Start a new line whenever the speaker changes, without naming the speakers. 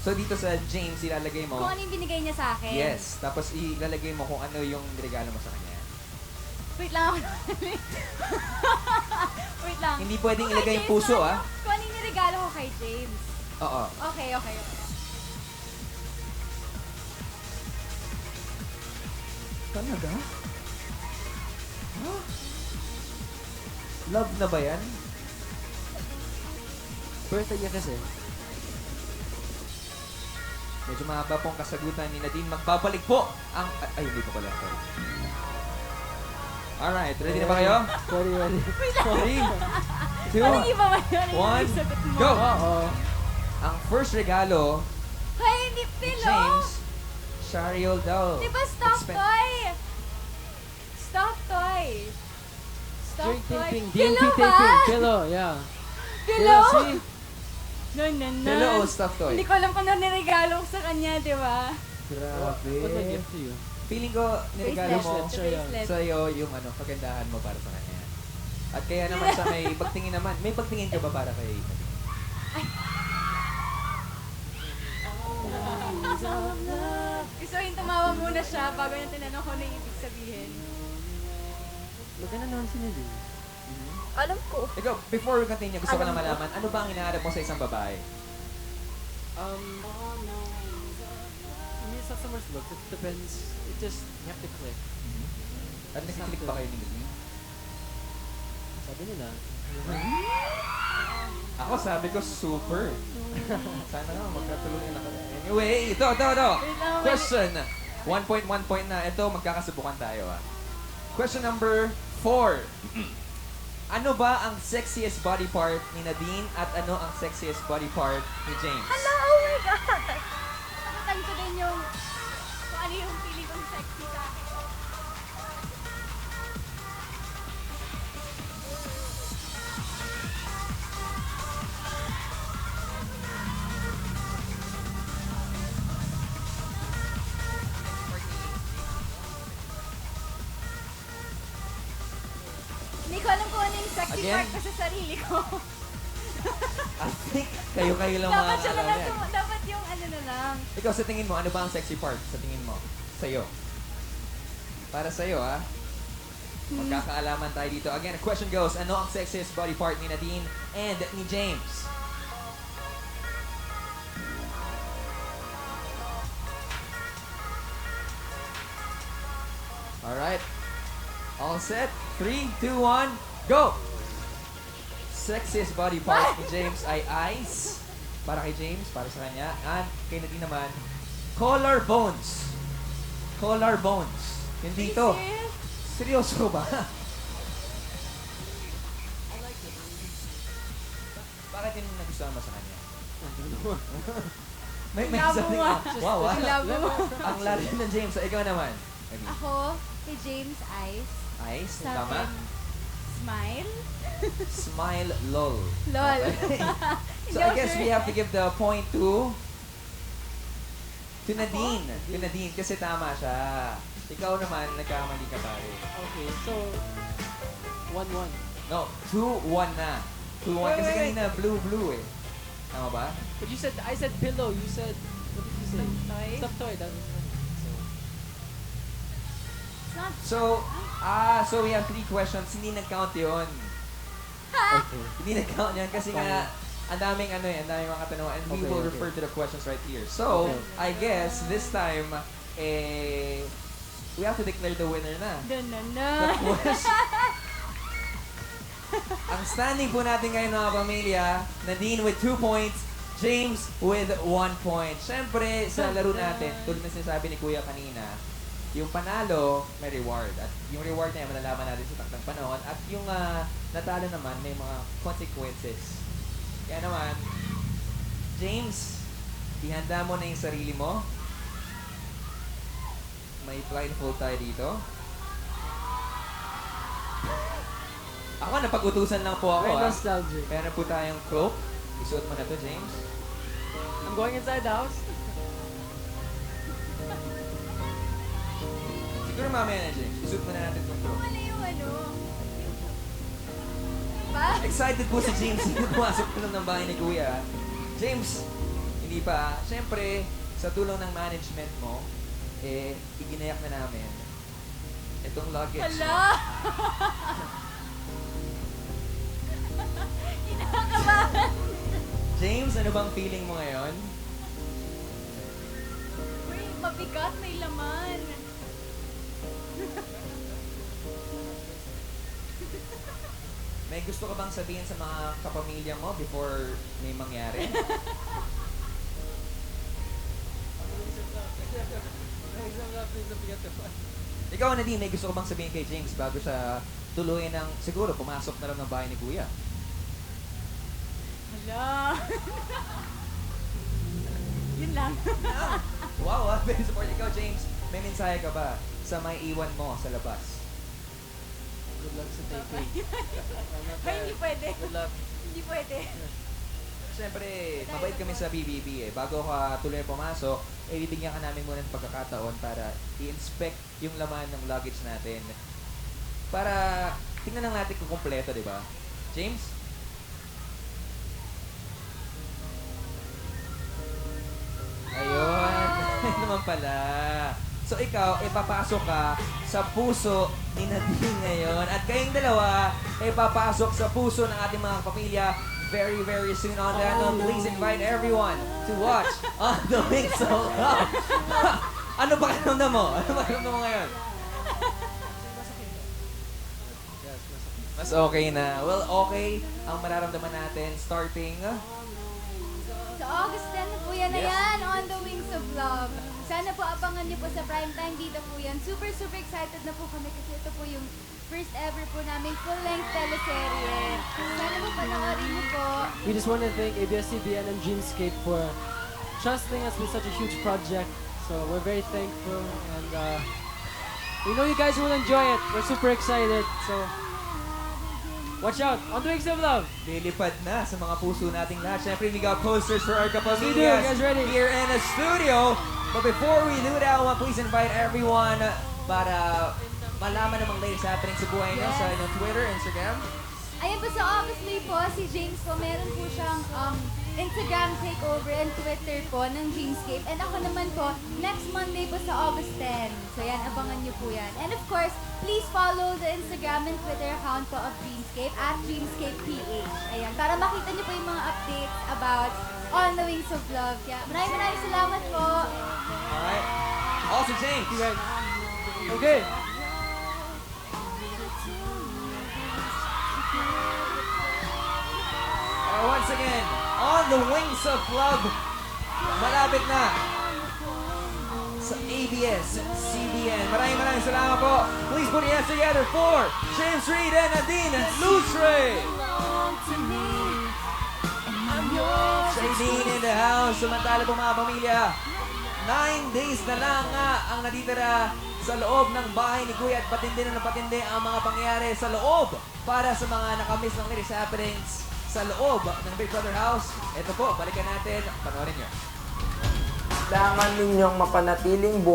So dito sa James, ilalagay mo.
Kung ano yung binigay niya sa akin.
Yes. Tapos ilalagay mo kung ano yung regalo mo sa kanya.
Wait lang ako. Wait lang.
Hindi pwedeng
Kung
ilagay
kay
yung
James
puso,
naman kung ano yung niregalo ko kay James.
Oo.
Okay, okay, okay.
Talaga? Huh? Love na ba yan?
Birthday niya kasi.
Medyo mahaba pong kasagutan ni Nadine. Magbabalik po ang... Ay, hindi pa pala. Sorry. Alright, ready na ba kayo?
Sorry.
3, 2,
Parang iba ba yun? Yung
one,
sagot mo.
go!
Oo.
Ang first regalo
Hey, hindi
ni
pillow!
James, Shariel daw.
Di ba stuffed toy? Stuffed toy.
Drink
Stuffed toy.
taping.
Pillow
DNT
ba?
taping. Pillow, yeah.
Pillow?
See?
No, no, no.
Hello, stuffed toy.
Hindi ko alam kung ano niregalo ko sa kanya, di ba?
Grabe.
What my gift to you?
Feeling ko, niregalo mo
Bracelet.
Bracelet.
sa'yo yung kagandahan mo para sa kanya. At kaya naman sa may pagtingin naman, may pagtingin ka ba para kay Nadine?
Gusto yung tumawa muna siya bago niya tinanong ko na yung ibig sabihin.
Maganda naman si Nadine.
Alam ko.
Ikaw, before we continue, gusto ko lang malaman, ano ba ang hinahanap mo sa isang babae?
It's not so much looks. It depends. It just, you have to click.
At nag-click ba kayo ni Nadine?
Sabi nila.
Ako sabi ko, super. Sana nga, magkatulungan na kami. Anyway, ito.
Wait lang,
Question. 1 point na. Ito, magkakasubukan tayo. Question number 4. Ano ba ang sexiest body part ni Nadine at ano ang sexiest body part ni James?
Hello, oh my God! Nakatan ko din yung kung ano yung feeling kong sexy sa akin. Hindi ko alam kung ano yung sexy
Again?
part ko sa sarili ko.
I think kayo lang
Dapat siya na
makakaalam
lang,
yan.
dapat yung ano na lang.
Ikaw, sa tingin mo, ano ba ang sexy part sa tingin mo? Sa'yo. Para sa'yo, ha? Magkakaalaman tayo dito. Again, the question goes, ano ang sexiest body part ni Nadine and ni James? Alright. All set? 3, 2, 1, go! Sexiest body part ni James ay eyes. Para kay James, para sa kanya. And kay Nadine naman, collarbones. Collarbones. Yung dito.
Sis?
Seryoso ba? Bakit yun nagustuhan mo sa kanya? May
Labo
something.
mo.
Wow,
Ang labo mo.
Ang lalim ng James. Ikaw naman.
Ako, kay James Eyes.
Eyes,
Sa
tama?
akin, smile.
Smile, lol.
Lol.
Okay. So
Hindi
I
ako
guess
sure.
we have to give the point to Nadine. To Nadine kasi tama siya. Ikaw naman, nagkamali ka pare.
Okay, so 1-1.
No, 2-1 na. 2-1 kasi
Wait.
kanina blue eh. Tama ba?
But you said, I said pillow. You said, what did you say?
Toy?
Stuffed toy. That was
It's not
So we have 3 questions. Hindi nag-count yun.
okay.
Hindi nag-count yan kasi nga ang daming ang daming mga katanungan and we
Okay,
will
okay.
refer to the questions right here. So,
Okay.
I guess this time we have to declare the winner na.
na.
The question. Ang standing po natin ngayon mga pamilya, Nadine with 2 points, James with 1 point. Siyempre, sa laro natin, tulad na sinasabi ni Kuya kanina, yung panalo, may reward. At yung reward na yan, malalaman natin sa takdang panahon. At yung natalo naman, may mga consequences. Kaya naman, James, ihanda mo na yung sarili mo. May blindfold tayo dito. Ako, napag-utusan lang po ako.
Very
ah.
nostalgic.
Meron po tayong cloak. Isuot mo na to, James.
I'm going inside the house.
Siguro mamaya na, James. Isuot mo na natin itong cloak.
Wala yung ano. Ba?
Excited po si James na pumasok po ng bahay ni Kuya. James, Hindi pa. Siyempre, sa tulong ng management mo, iginayak na namin itong luggage.
Hala! Kinakabahan!
James, ano bang feeling mo ngayon?
Uy, mabigat, may laman.
May gusto ka bang sabihin sa mga kapamilya mo before may mangyari? Ikaw, Nadine, may gusto ka bang sabihin kay James bago siya tuluyan ng, siguro, pumasok na lang ng bahay ni Kuya?
Hala! Yun lang.
Wow, very supportive. Ikaw, James, may mensahe ka ba sa may iwan mo sa labas?
Good luck sa taping.
Ay, hindi pwede.
Good luck.
Hindi pwede.
Siyempre, mabait kami sa BBB eh. Bago ka tuloy pumasok, bibigyan ka namin muna ng pagkakataon para i-inspect yung laman ng luggage natin. Para tingnan lang natin kung kumpleto, di ba? James? Ayun. Ayun naman pala. So ikaw, papasok ka sa puso ni Nadine ngayon. At kayong dalawa, papasok sa puso ng ating mga kapamilya very, very soon on that note. Please invite everyone to watch On the Wings of Love. Ano ba karamdam mo? Ano ba karamdam mo ngayon? Mas okay na. Well, okay ang mararamdaman natin starting...
Sa August 10 na po yan na
Yes.
yan, On the Wings of Love. Sana po abangan niyo po sa primetime dito po yan. Super, super excited na po kami kasi ito po yung first ever po naming full-length teleserye. Sana po panoorin niyo po.
We just want to thank ABS-CBN and Dreamscape for trusting us with such a huge project. So we're very thankful, and we know you guys will enjoy it. We're super excited. So watch out on the Wings of Love.
Lilipad na sa mga puso nating lahat. Siyempre, we got posters for our
We do.
kapamilya
Guys ready?
here in the studio. But before we do that, I want please invite everyone para malaman namang latest happening sa buhay niyo sa inyong Twitter, Instagram.
Ayan po sa August May po, si James po, meron po siyang Instagram takeover and Twitter po ng Dreamscape. And ako naman po, next Monday po sa August 10. So yan, abangan niyo po yan. And of course, please follow the Instagram and Twitter account po of Dreamscape at DreamscapePH. Ayan, para makita niyo po yung mga updates about On the Wings of Love. Kaya maraming salamat po.
Alright. Also, James.
Okay.
Once again, On the Wings of Love. Malapit na sa ABS-CBN. Maraming salamat po. Please put your hands together for James Reid and Nadine Lustre. Nadine in the house. Samantala po mga pamilya, 9 days na lang nga ang natitira sa loob ng bahay ni Kuya at patindi na patindi ang mga pangyayari sa loob para sa mga nakamiss ng latest happenings sa loob ng Big Brother House. Ito po, balikan natin. Panoorin nyo.
Kailangan ninyong mapanatiling buhay